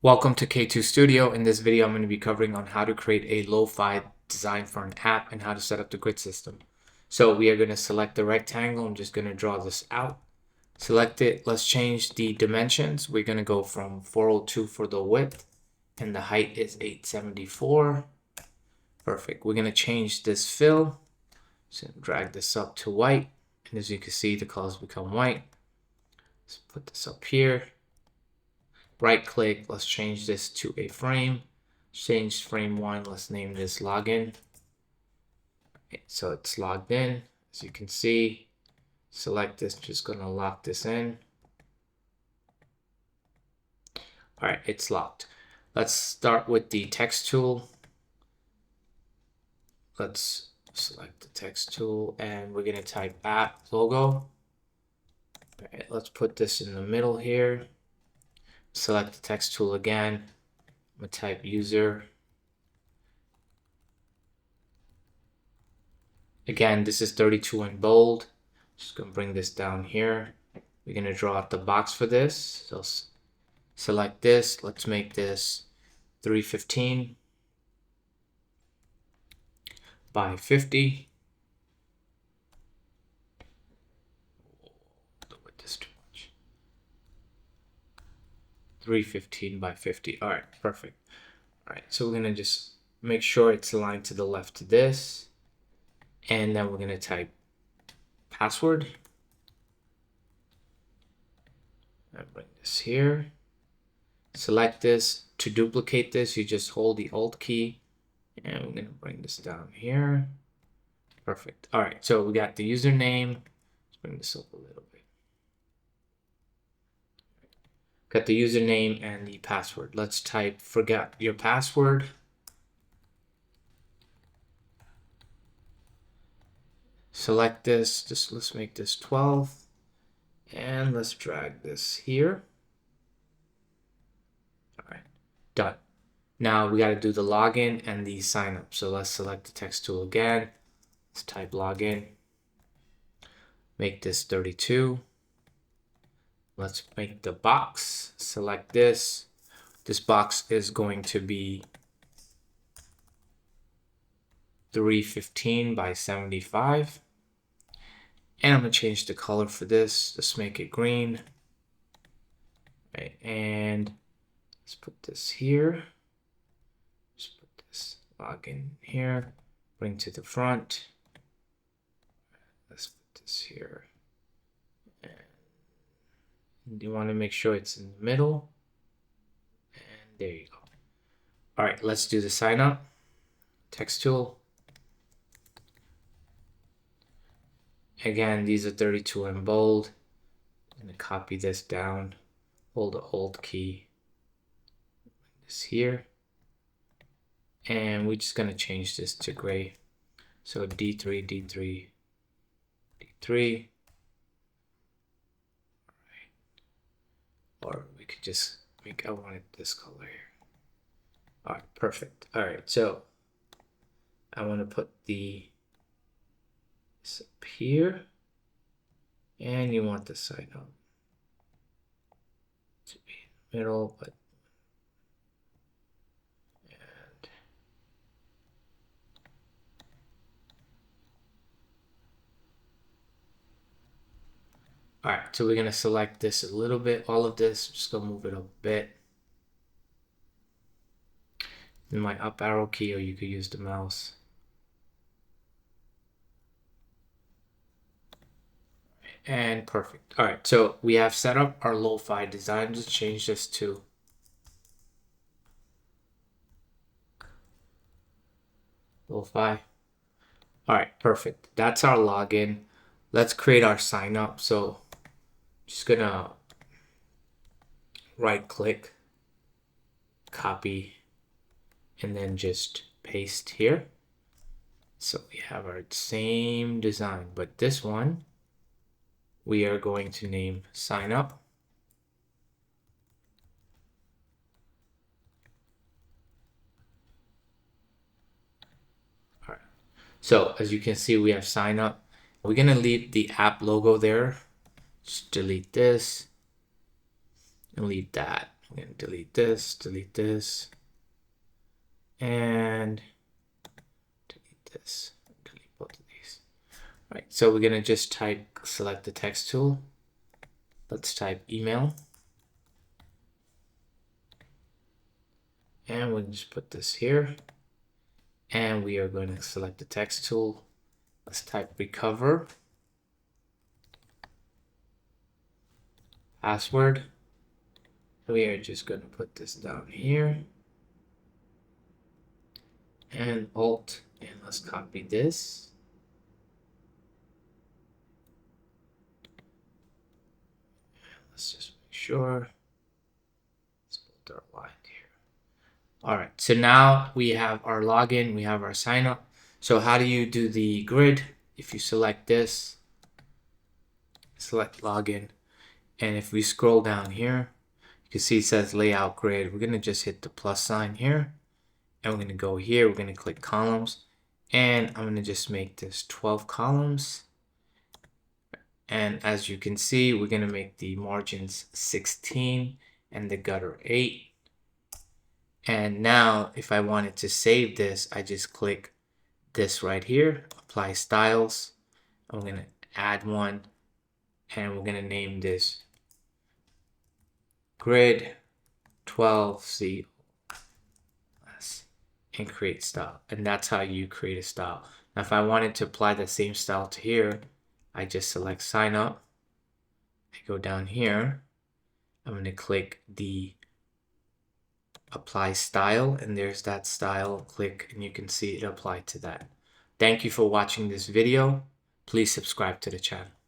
Welcome to K2 Studio. In this video, I'm going to be covering on how to create a Lofi design for an app and how to set up the grid system. So we are going to select the rectangle. I'm just going to draw this out. Select it. Let's change the dimensions. We're going to go from 402 for the width and the height is 874. Perfect. We're going to change this fill. So drag this up to white. And as you can see, the colors become white. Let's put this up here. Right click, let's change this to a frame. Change frame 1, let's name this login. Okay, so it's logged in, as you can see. Select this, just gonna lock this in. All right, it's locked. Let's start with the text tool. Let's select the text tool and we're gonna type app logo. All right, let's put this in the middle here. Select the text tool again. I'm gonna type user. Again, this is 32 in bold. Just gonna bring this down here. We're gonna draw out the box for this. So select this. Let's make this 315 by 50. The width is too much. 315 by 50. All right, perfect. All right, so we're gonna just make sure it's aligned to the left to this. And then we're going to type password. And bring this here. Select this. To duplicate this, you just hold the Alt key. And we're going to bring this down here. Perfect. All right, so we got the username. Let's bring this up a little bit. Got the username and the password. Let's type forget your password. Select this, just let's make this 12 and let's drag this here. All right, done. Now we got to do the login and the sign up. So let's select the text tool again. Let's type login. Make this 32. Let's make the box. Select this. This box is going to be 315 by 75. And I'm going to change the color for this. Let's make it green. Right, and let's put this here. Let's put this login here. Bring to the front. Let's put this here. And you want to make sure it's in the middle. And there you go. All right, let's do the sign up. Text tool. Again, these are 32 in bold. I'm going to copy this down. Hold the Alt key. Bring this here. And we're just going to change this to gray. So D3, D3, D3. All right. Or we could just make, I wanted this color here. All right, perfect. All right, so I want to put this up here. And you want the sign up to be in the middle, but all right, so we're gonna select this a little bit, all of this, just gonna move it up a bit. In my up arrow key, or you could use the mouse. And perfect. All right, so we have set up our Lofi design. Just change this to Lofi. All right, perfect. That's our login. Let's create our sign up. So just gonna right click, copy, and then just paste here. So we have our same design, but this one we are going to name sign up. All right. So as you can see, we have sign up. We're going to leave the app logo there. Just delete this and leave that. I'm going to delete this, and delete this, delete both of these. All right, so we're going to just select the text tool. Let's type email. And we'll just put this here. And we are going to select the text tool. Let's type recover. Password. We are just going to put this down here. And Alt. And let's copy this. Let's just make sure. Let's put our line here. All right, so now we have our login, we have our sign up. So how do you do the grid? If you select this, select login, and if we scroll down here, you can see it says layout grid. We're gonna just hit the plus sign here, and we're gonna go here, we're gonna click columns, and I'm gonna just make this 12 columns. And as you can see, we're gonna make the margins 16 and the gutter 8. And now if I wanted to save this, I just click this right here, apply styles. I'm going to add one, and we're going to name this grid 12C and create style. And that's how you create a style. Now if I wanted to apply the same style to here, I just select sign up. I go down here. I'm going to click the apply style, and there's that style. Click and you can see it applied to that. Thank you for watching this video. Please subscribe to the channel.